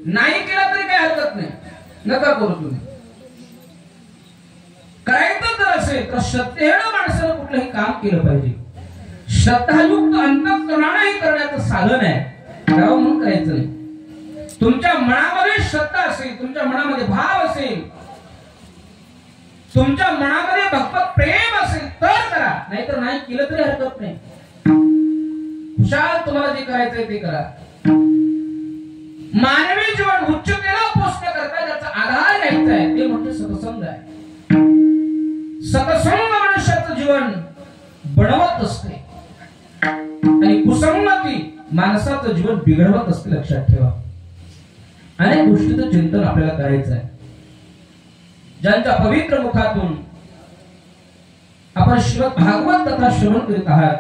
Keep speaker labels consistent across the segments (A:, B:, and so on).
A: नाही केला तरी काही हरकत नाही, नका करू तुम्ही. करायचं जर असेल तर श्रद्धेनं माणसानं कुठलंही काम केलं पाहिजे. श्रद्धायुक्त अंतःकरणानं हे करण्याचं साधन आहे, करावं म्हणून करायचं नाही. तुमच्या मनामध्ये श्रद्धा असेल, तुमच्या मनामध्ये भाव असेल, तुमच्या मनामध्ये भगवत प्रेम असेल तर करा, नाहीतर नाही केलं तरी हरकत नाही. खुशाल तुम्हाला जे करायचंय ते करा. मानवी जीवन उच्चतेला पोचण्याकरता ज्याचा आधार घ्यायचा आहे ते म्हणजे सत्संग आहे. सत्संग मनुष्याचं जीवन बनवत असते आणि कुसंगती माणसाचं जीवन बिघडवत असते. लक्षात ठेवा. अनेक गोष्टीचं चिंतन आपल्याला करायचं आहे. ज्यांच्या पवित्र मुखातून आपण श्रीमद भागवत कथा श्रवण करीत आहात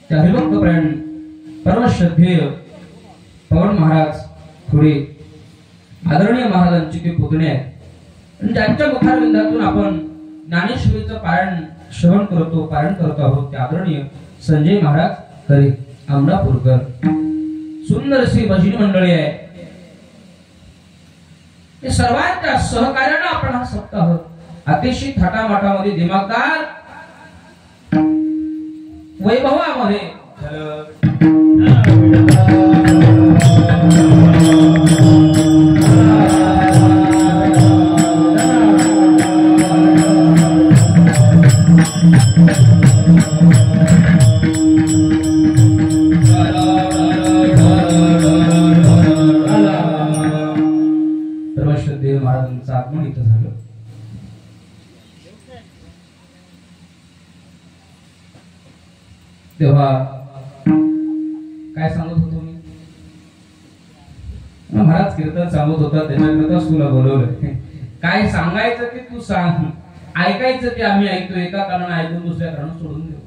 A: त्या हरिभक्तप्राण परमश्रद्धेय पवन महाराज थोडे आदरणीय महाराजांचे ते पुतणे आहेत. ज्यांच्या मुखारविंदातून आपण ज्ञानेश्वरीचं पारायण श्रवण करतो आहोत ते आदरणीय संजय महाराज खरे अमरापूरकर. सुंदर अशी भजनी मंडळी आहे. हे सर्वांच्या सहकार्यानं आपण हा सप्ताह अतिशय थाटामाटामध्ये दिमागदार वैभवामध्ये सर्वश्रद्धेय महाराजांचं आगमन इथं झालं. तेव्हा काय सांगत होतो मी? महाराज कीर्तन सांगत होता, त्याच्याकरताच तुला बोलवलं. काय सांगायचं ते तू सांग, ऐकायचं ते आम्ही ऐकतो. एका कारणानं ऐकून दुसऱ्या कारणानं सोडून देऊ.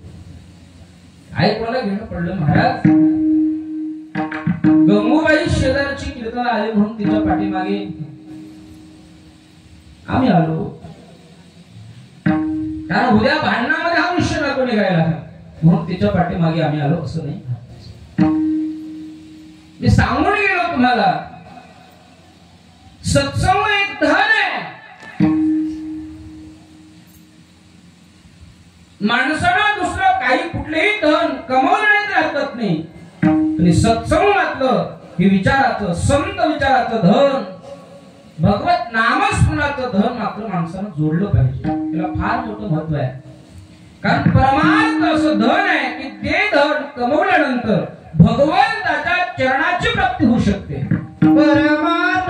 A: ऐकवायला घेणं पडलं. महाराज गंगूबाई शेजारची कीर्तन आले म्हणून तिच्या पाठीमागे आम्ही आलो. कारण उद्या भांडणामध्ये हा विषय नको निघायला म्हणून तिच्या पाठीमागे आम्ही आलो. असं नाही, मी सांगून गेलो तुम्हाला. सत्संग एक धन आहे. माणसाला दुसरं काही कुठलेही धन कमवलं नाही तर हरकत नाही, आणि सत्संगातलं हे विचाराचं, संत विचाराचं धन, भगवत नामस्मरणाचं धन मात्र माणसानं जोडलं पाहिजे. त्याला फार मोठं महत्व आहे. कारण परमार्थ असं धन आहे की ते धन कमवल्यानंतर भगवंताच्या चरणाची प्राप्ती होऊ शकते. परमार्थ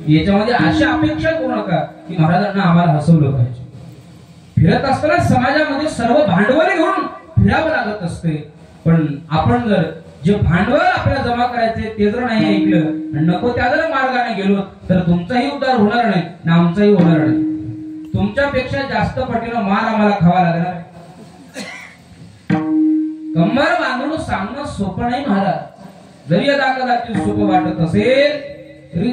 A: याच्यामध्ये अशी अपेक्षा करू नका की महाराजांना आम्हाला हसवलं पाहिजे. फिरत असताना समाजामध्ये सर्व भांडवल घेऊन फिरावं लागत असते. पण आपण जर जे भांडवल आपल्याला जमा करायचे ते जर नाही ऐकलं आणि नको त्या जर मार्गाने गेलो तर तुमचाही उद्धार होणार नाही ना आमचाही होणार नाही. तुमच्यापेक्षा जास्त पटीनं मार आम्हाला खावा लागणार. कंबर बांधून सांगणं सोपं नाही महाराज. जरी यदा कदाचित सोपं वाटत असेल तरी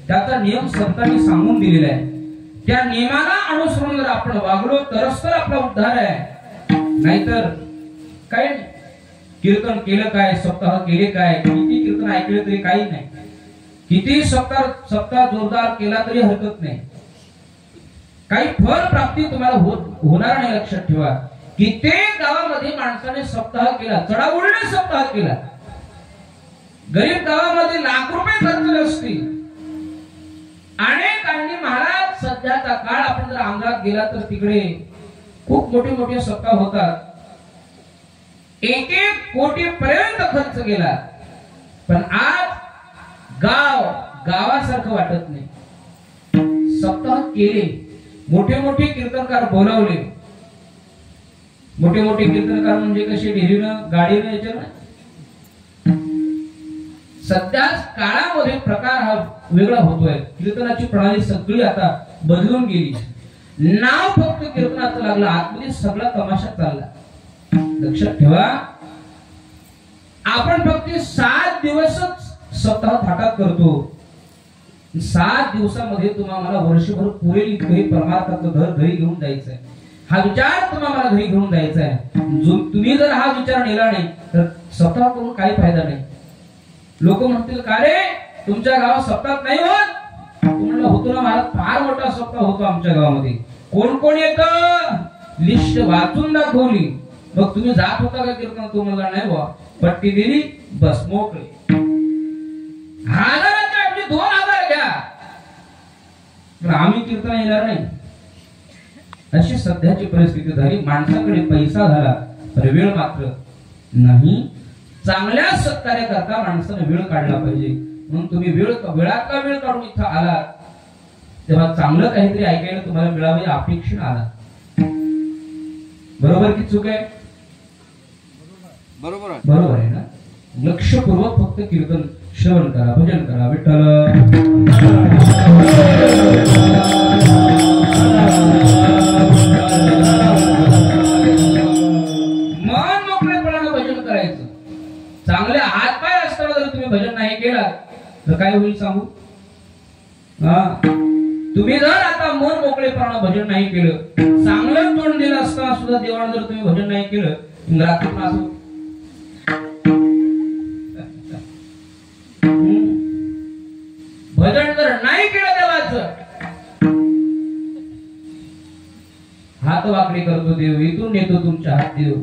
A: त्याचा नियम संतांनी सांगून दिलेला आहे. त्या नियमाला अनुसरून जर आपण वागलो तरच तर आपला उद्धार आहे, नाहीतर काय नाही. कीर्तन केलं काय, सप्ताह केले काय, किती कीर्तन ऐकले तरी काही नाही, किती सप्ताह जोरदार केला तरी हरकत नाही, काही फळ प्राप्ती तुम्हाला होणार नाही. लक्षात ठेवा, कित्येक गावामध्ये माणसाने सप्ताह केला, चढाओढीने सप्ताह केला. गरीब गावामध्ये लाख रुपये खर्चले असतील. अनेकांनी महाराज सध्याचा काळ आपण जर अंगात गेला तर तिकडे खूप मोठे मोठे सप्ताह होतात. 1-1 कोटी पर्यंत खर्च केला. पण आज गावासारखं वाटत नाही. सप्ताह केले, मोठे मोठे कीर्तनकार बोलावले. मोठे मोठे कीर्तनकार म्हणजे कसे, डेरीनं गाडीनं यायचे ना. सध्या काळामध्ये प्रकार हा वेगळा होतोय. कीर्तनाची प्रणाली सगळी आता बदलून गेली. नाव फक्त कीर्तनाचं लागलं, आतमध्ये सगळा तमाशा चालला. लक्षात ठेवा, आपण फक्त 7 दिवसच सप्ताह थाटात करतो. 7 दिवसामध्ये तुम्हाला वर्षभर पुरेल इतकंही परमार्थाचं घर घरी घेऊन जायचंय. हा विचार तुम्हाला घरी घेऊन जायचा आहे. तुम्ही जर हा विचार नेला नाही तर सप्ताह करून काही फायदा नाही. लोक म्हणतील, का रे तुमच्या गावात सप्ताह नाही होत? तुम्हाला होतो ना महाराज, फार मोठा सप्ताह होतो आमच्या गावामध्ये. कोण कोण येतं लिस्ट वाचून दाखवली. मग तुम्ही जात होता का कीर्तन? तुम्हाला नाही बुवा, पट्टी दिली बस मोकळे. 1000च्या ऐवजी 2000 घ्या, आम्ही कीर्तन येणार नाही. अशी सध्याची परिस्थिती झाली. माणसाकडे पैसा झाला तर वेळ मात्र नाही. चांगल्या सत्कार्य करता माणसाने वेळ काढला पाहिजे. म्हणून तुम्ही वेळात का वेळ काढून इथं आलात, तेव्हा चांगलं काहीतरी ऐकायला तुम्हाला मिळावं या अपेक्षेने आलात. बरोबर की चूक आहे? बरोबर आहे ना. लक्षपूर्वक फक्त कीर्तन श्रवण करा, भजन करा. विठ्ठल मन मोकळेपणाने भजन करायचं. चांगले हात पाय असताना जर तुम्ही भजन नाही केला तर काय होईल सांगू? तुम्ही जर आता मन मोकळेपणाने भजन नाही केलं, चांगलं तोंड दिलं असताना सुद्धा देवाला जर तुम्ही भजन नाही केलं, इंद्रातून असो भजन जर नाही केलं देवाचं, हात वाकडे करतो देव, इथून नेतो तुमच्या हात देव.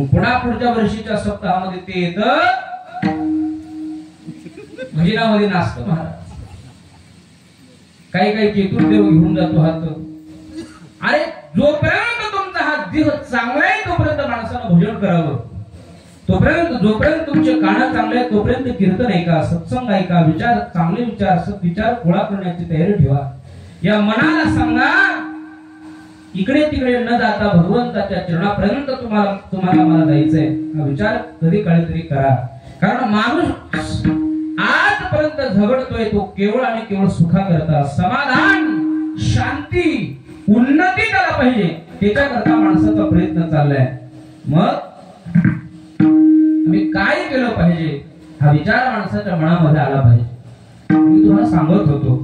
A: पुन्हा पुढच्या वर्षीच्या सप्ताहामध्ये ते येत भजनामध्ये नाचत महाराज. काही काही चेतून देव घेऊन जातो हात. अरे जोपर्यंत तुमचा हात देह चांगला आहे तोपर्यंत माणसानं भजन करावं. जोपर्यंत तुमचे कान चांगले आहे तोपर्यंत कीर्तन ऐका, सत्संग ऐका, विचार चांगले विचार सद्विचार गोळा करण्याची तयारी ठेवा. या मनाला सांगा, इकडे तिकडे न जाता भगवंताच्या चरणापर्यंत तुम्हाला मला जायचंय. हा विचार कधी काळी तरी करा. कारण माणूस आजपर्यंत झगडतोय तो केवळ आणि केवळ सुखाकरता. समाधान, शांती, उन्नती त्याला पाहिजे, त्याच्याकरता माणसाचा प्रयत्न चाललाय. मग आम्ही काय केलं पाहिजे हा विचार माणसाच्या मनामध्ये आला पाहिजे. मी तुम्हाला सांगत होतो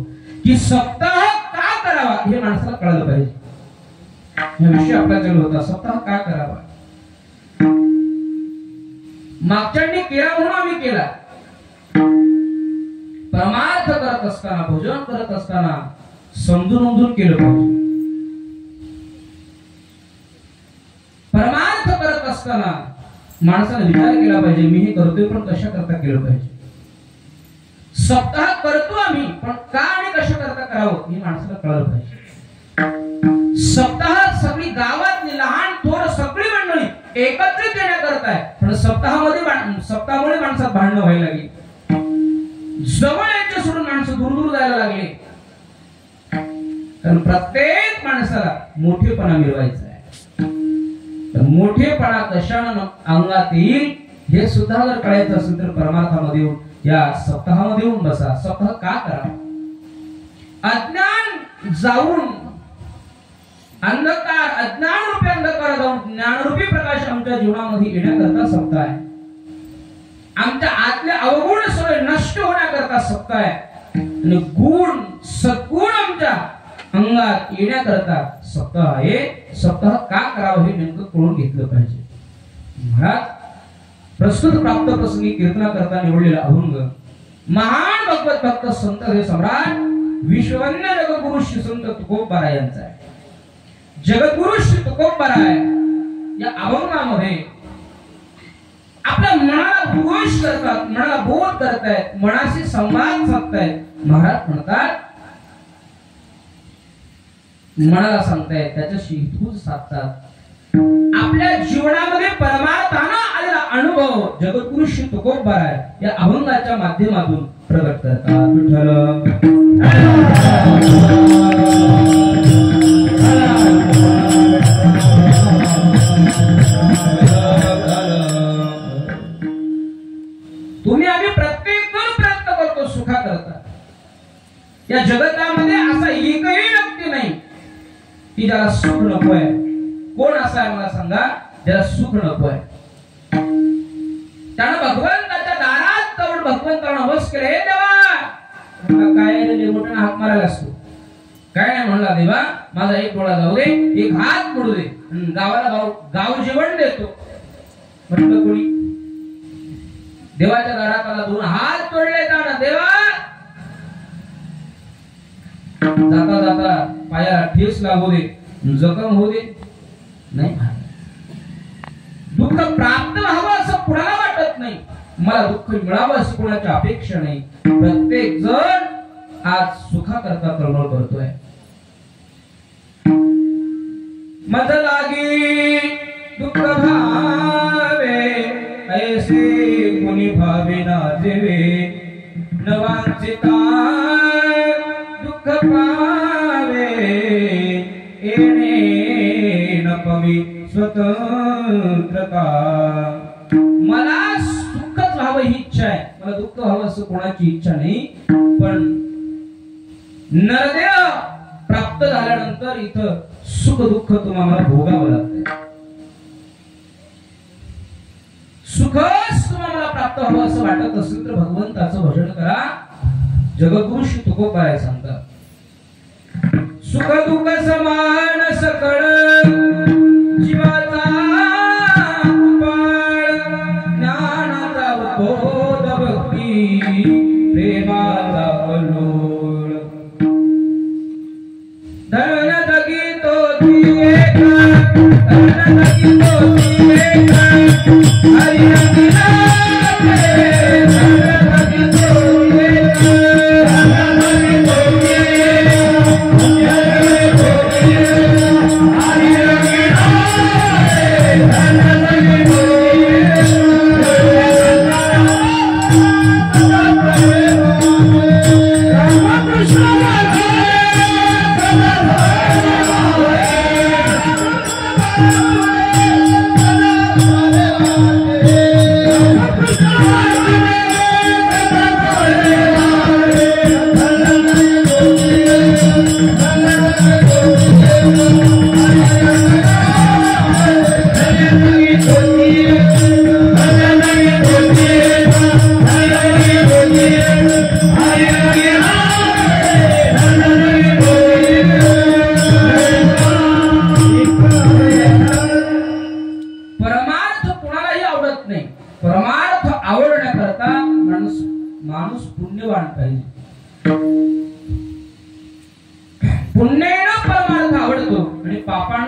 A: की सप्ताह का करावा हे माणसाला कळलं पाहिजे. हा विषय आपला चालू होता, सप्ताह का करावा. मागच्यांनी केला म्हणून आम्ही केला. परमार्थ करत असताना, भोजन करत असताना समजून केलं पाहिजे. परमार्थ करत असताना माणसाने विचार केला पाहिजे, मी हे करतोय पण कशा करता केलं पाहिजे. सप्ताह करतो आम्ही पण का आणि कशा करता करावं हे माणसाला कळलं पाहिजे. सप्ताहात सगळी गावातली लहान थोर सगळी मंडळी एकत्रित येण्याकरता आहे, पण सप्ताहामुळे माणसात भांडणं व्हायला लागली. जवळ यायचे सोडून माणसं दूर दूर जायला लागले. कारण प्रत्येक माणसाला मोठेपणा मिळवायचा आहे. तर मोठेपणा कशानं अंगात येईल हे सुद्धा जर कळायचं असेल तर परमार्थामध्ये येऊन या सप्ताहामध्ये येऊन बसा. सप्ताह का करा? अज्ञान जाऊन अज्ञान रूपी अंधकार जाऊन ज्ञानरूपी प्रकाश आमच्या जीवनामध्ये येण्याकरता सप्ताह आहे. आमच्या आतले अवगुण सगळे नष्ट होण्याकरता सप्ताह आहे. आणि गुण सद्गुण आमच्या अंगात येण्याकरता सप्ताह आहे. सप्ताह का करावं हे नेमकं कळून घेतलं पाहिजे. महाराज प्रस्तुत प्राप्त प्रसंगी कीर्तना करता निवडलेला अभंग महान भगवत भक्त संत हे सम्राट विश्ववंद्य जगद्गुरु श्री संत तुकोबाराय यांचा आहे. जगद्गुरु श्री तुकोबाराय या अभंगामध्ये आपल्या मनाला पुरुष करतात, मनाला बोध करतायत, मनाशी संवाद साधतायत. महाराज म्हणतात मनाला सांगतायत, त्याच्याशी हितगुज साधतात. आपल्या जीवनामध्ये परमार्थानं आलेला अनुभव जगद्गुरु श्री तुकोबाराय या अभंगाच्या माध्यमातून प्रगट करतात. विठ्ठल तुम्ही आम्ही प्रत्येक जण प्रयत्न करतो सुखा करता. या जगतामध्ये असा एकही व्यक्ती नाही की ज्याला सुख नकोय. कोण असा आहे मला सांगा ज्याला सुख नकोय? त्यानं भगवंताच्या दारात जाऊन भगवंताला नमस्कार केले. देवा काय रे मोठ्याने हात मारायला असतो, काय नाही म्हणला देवा माझा एक डोळा जाऊ दे, एक हात मोडू दे, गावाला गाव जेवण देतो म्हटलं कोणी? देवाच्या दारात आला, 2 हात तोडले जाणार देवा. जाता जाता पायाला ठेस लागू दे, जखम होऊ दे नाही. दुःख प्राप्त व्हावं असं कुणाला वाटत नाही. मला दुःख मिळावं असं कोणाची अपेक्षा नाही. प्रत्येक जण आज सुखा करता तळमळ करतोय. मज लागी दुःख भावे ऐसे कोणी भावे ना देवे. नवांचिता दुःख पावे येणे न पवी स्वतंत्रता. मला सुखच व्हावं ही इच्छा आहे, मला दुःख व्हावं असं कोणाची इच्छा नाही. पण नरदेव प्राप्त झाल्यानंतर इथं सुख दुःख तुम्हाला भोगावं लागतं. सुखच तुम्हाला प्राप्त व्हावं असं वाटत असेल तर भगवंताचं भजन करा. जगद्गुरु श्री तुकोबाराय सांगतात सुख दुःख समान सकळ जीवाचा उपाळ. ज्ञानाचा बोध भक्ती प्रेमाचा अलोळ. धन जगी तो एक, धन जगी तो एक. हरि हरि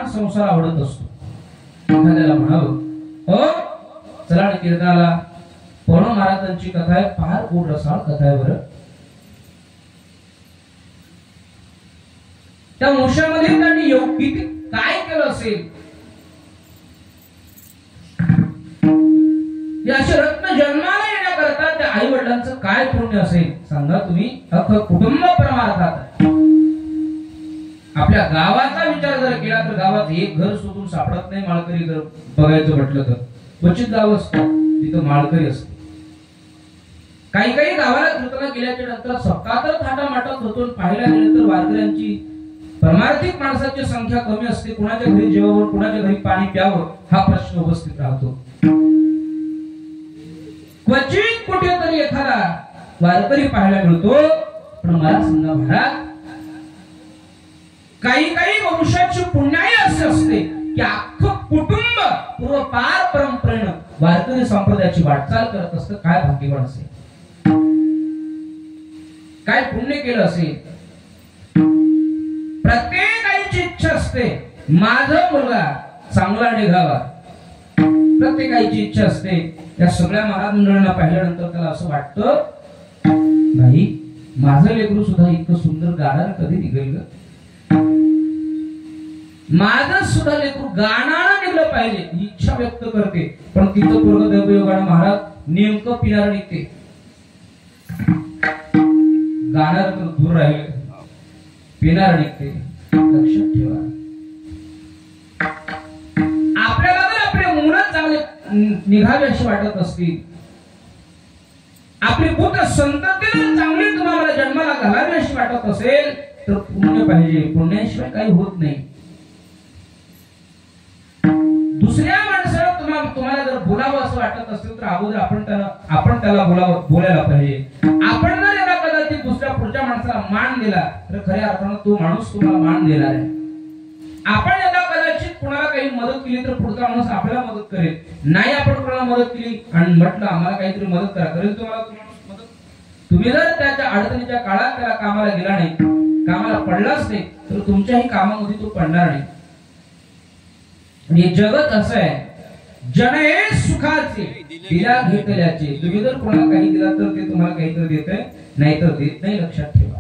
A: संसार आवडत असतो. एखाद्याला म्हणावं हो चला ना कीर्तनाला, पवनो महाराजांची कथा आहे, फार गोड रसाळ कथा आहे बरं. त्या मोशामध्ये त्यांनी किती काय केलं असेल, असे रत्न जन्माला येण्याकरता त्या आई वडिलांचं काय पुण्य असेल सांगा तुम्ही. अख्खं कुटुंब परमार्थात. आपल्या गावाचा विचार जर केला तर गावात एक घर सोडून सापडत नाही माळकरी. जर बघायचं म्हटलं तर क्वचित गाव असतं तिथं माळकरी असते. काही काही गावाला कीर्तना केल्याच्या नंतर सप्ताह तर थाटामाटात होतो. पाहायला गेलं तर वारकऱ्यांची परमार्थिक माणसाची संख्या कमी असते. कुणाच्या घरी जेवावं, कुणाच्या घरी पाणी प्यावं हा प्रश्न उपस्थित राहतो. क्वचित कुठेतरी एखादा वारकरी पाहायला मिळतो. पण मला सांगा महाराज काही काही वंशाची पुण्याई असे असते की अख्खं कुटुंब पूर्वपार परंपरेनं वारकरी संप्रदायाची वाटचाल करत असतं. काय भाग्यवान असेल, काय पुण्य केलं असेल. प्रत्येकाची इच्छा असते माझा मुलगा चांगला निघावा. प्रत्येकाची इच्छा असते. या सगळ्या महाराज मंडळांना पाहिल्यानंतर त्याला असं वाटतं, नाही माझं लेकरू सुद्धा इतकं सुंदर गाणार कधी निघेल ग. माझं सुद्धा लेकरू गाणारा निघलं पाहिजे ही इच्छा व्यक्त करते. पण तिथं पूर्ण देवयोगानं महाराज नेमकं पिणार निघते. गाणार तर दूर राहिले, पिणार निघते. लक्षात ठेवा, आपल्याला जर आपले मुलं चांगले निघावे अशी वाटत असतील, आपली पुत्र संतती चांगली तुम्हाला जन्माला घालावी अशी वाटत असेल तर पुण्य पाहिजे. पुण्याशिवाय काही होत नाही. दुसऱ्या माणसाला तुम्हाला जर बोलावं असं वाटत असेल तर अगोदर आपण त्याला बोलायला पाहिजे. आपण जर याला कदाचित दुसऱ्या पुढच्या माणसाला मान दिला तर खऱ्या अर्थानं तो माणूस तुम्हाला मान देणार आहे. आपण याला कदाचित कुणाला काही मदत केली तर पुढचा माणूस आपल्याला मदत करेल. नाही आपण कुणाला मदत केली आणि म्हटलं आम्हाला काहीतरी मदत करा, करेल तुम्हाला मदत. तुम्ही जर त्याच्या अडचणीच्या काळात त्याला कामाला गेला नाही, कामाला पडलाच नाही तर तुमच्याही कामामध्ये तो पडणार नाही. हे जगत असं आहे, जन हे सुखाचे दिल्या घेतल्याचे. तुम्ही जर कोणाला काही दिला तर ते तुम्हाला काहीतरी देते, नाही तर देत नाही. लक्षात ठेवा,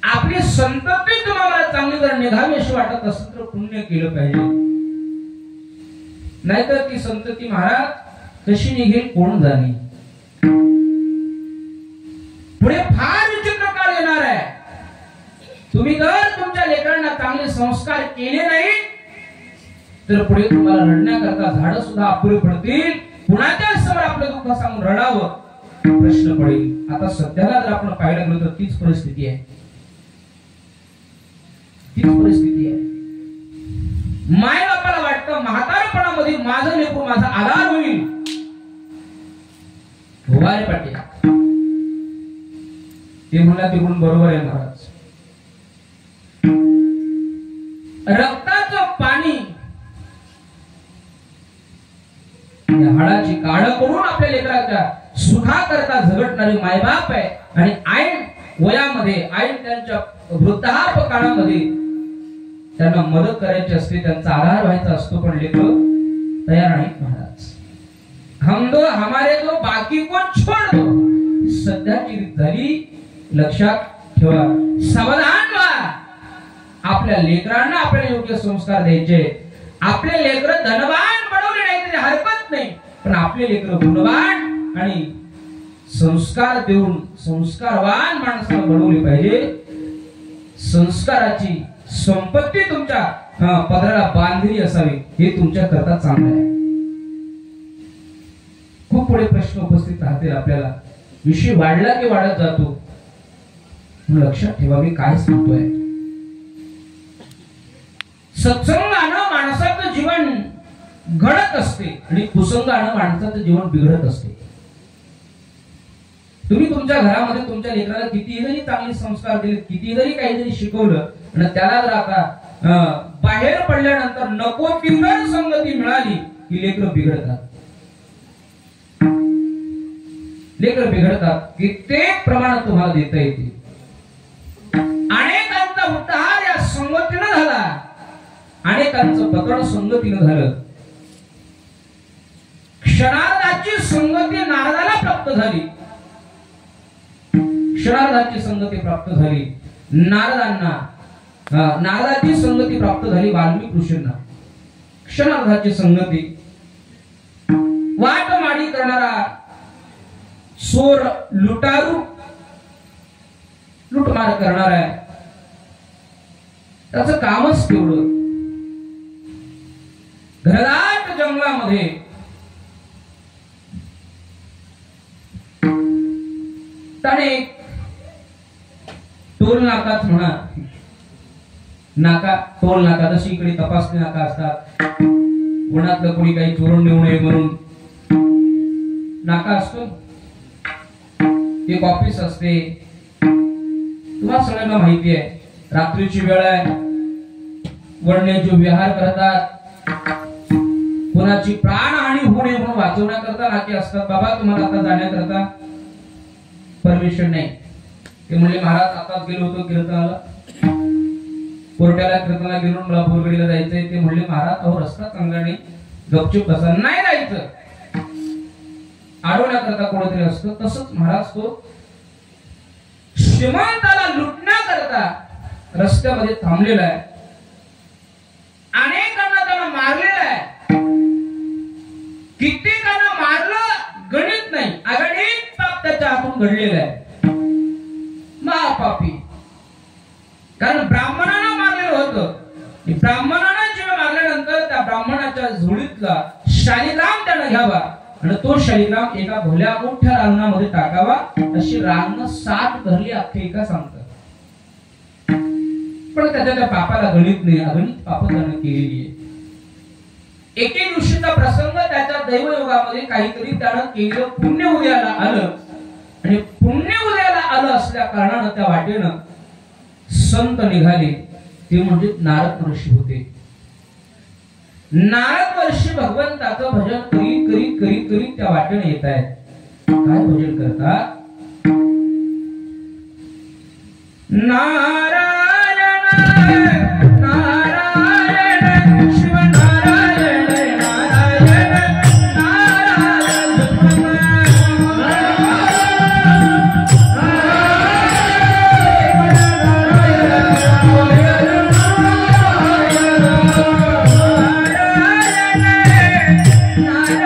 A: आपली संतती तुम्हाला चांगली जर निघावी अशी वाटत असेल तर पुण्य केलं पाहिजे. नाहीतर ती संतती महाराज कशी निघेल कोण जाणे. पुढे फार विचित्र काळ येणार आहे. तुम्ही जर तुमच्या लेकरांना चांगले संस्कार केले नाही तर पुढे तुम्हाला रडण्याकरता झाड सुद्धा अपुरे पडतील. कुणाच्या समोर आपलं दुःख सांगून रडावं प्रश्न पडेल. आता सध्याला जर आपण पाहायला गेलो तर तीच परिस्थिती आहे. तीच परिस्थिती आहे. माय बापाला वाटतं म्हातारपणामध्ये माझं लेकरू माझा आधार होईल. रे पाटील ते म्हणला तिकडून बरोबर आहे महाराज. रक्ताचं पाणी हाडाची काढ करून आपल्या लेकराच्या सुखाकरता झगडणारे मायबाप आहे. आणि ऐन वयामध्ये ऐन त्यांच्या वृद्धाप काळामध्ये त्यांना मदत करायची असते, त्यांचा आधार व्हायचा असतो. पण लेकर तयार नाहीत महाराज. हम दो हमारे दो बाकी को छोड़ दो सध्याची रीत झाली. लक्षात ठेवा, सावधान व्हा. आपल्या लेकरांना आपल्याला योग्य संस्कार द्यायचे. आपले लेकर धनवान बनवले नाही तरी हरकत नाही, पण आपले लेकर गुणवान आणि संस्कार देऊन संस्कारवान माणसाला बनवले पाहिजे. संस्काराची संपत्ती तुमच्या पदराला बांधली असावी हे तुमच्या करता चांगलं आहे. खूप पुढे प्रश्न उपस्थित राहतील आपल्याला. विषय वाढला की वाढत जातो. लक्षात ठेवा मी काय सांगतोय. सत्संगानं माणसाचं जीवन घडत असते आणि कुसंगानं माणसाचं जीवन बिघडत असते. तुम्ही तुमच्या घरामध्ये तुमच्या लेकराला किती जरी चांगले संस्कार दिले, किती जरी काही जरी शिकवलं आणि त्याला जर आता बाहेर पडल्यानंतर नको ती जर संगती मिळाली की लेकर बिघडतात. लेकर बिघडतात. कित्येक प्रमाणात तुम्हाला देता येते. अनेकांचा उद्धार या संगतीनं झाला, अनेकांचं पतन संगतीनं झालं. क्षणार्धाची संगती नारदाला प्राप्त झाली. क्षणार्धाची संगती प्राप्त झाली नारदांना. नारदाची संगती प्राप्त झाली वाल्मिक ऋषींना. क्षणार्धाची संगती. वाट माडी करणारा चोर लुटारू लुटमार करणार आहे. त्याचं कामच तेवढं. घनदाट जंगलामध्ये त्याने टोल नाकाच म्हणा, नाका टोल नाका जशी इकडे तपासणी नाका असतात, उन्हातलं कोणी काही चोरून नेऊ नये म्हणून नाका असतो. एक ऑफिस असते. तुम्हाला सगळ्यांना माहिती आहे, रात्रीची वेळ आहे, वडण्याचे विहार करतात, कोणाची प्राणहानी होऊ नये म्हणून वाचवण्याकरता नाके असतात. बाबा तुम्हाला आता जाण्याकरता परमिशन नाही. ते म्हणले महाराज आताच गेलो होतो कीर्तनाला, कोर्टाला कीर्तनाला गेलो, मला बोरगडीला जायचंय. ते म्हणले महाराज अहो रस्ता चांगला नाही, गपचूप बसा. नाही जायचं, अडवण्याकरता कोणतरी असतं. तसंच महाराज तो श्रीमंताला लुटण्याकरता रस्त्यामध्ये थांबलेला आहे. अनेकांना त्याला मारलेला आहे, कित्येकांना मारलं गणित नाही. अगणित पाप त्याच्या हातून घडलेलं आहे, महापापी. कारण ब्राह्मणाला मारलेलं होतं. ब्राह्मणाला जेव्हा मारल्यानंतर त्या ब्राह्मणाच्या झोळीतला शालिग्राम त्यानं घ्यावा आणि तो शालिग्राम एका भल्या मोठ्या रांगणामध्ये टाकावा. अशी रांगण 7 भरली आख्यायिका सांगतात. पण त्याच्या त्या पापाला गणित नाही, अगणित पाप त्यानं केलेली आहे. एके दिवशीचा प्रसंग त्याच्या दैवयोगामध्ये काहीतरी त्यानं केलेलं पुण्य उदयाला आलं आणि पुण्य उदयाला आलं असल्या कारणानं त्या वाटेनं संत निघाले. ते म्हणजे नारद ऋषी होते. नारद ऋषी भगवंताचं भजन करीत करीत करीत करीत त्या वाटेने येत आहेत. काय भजन करतात?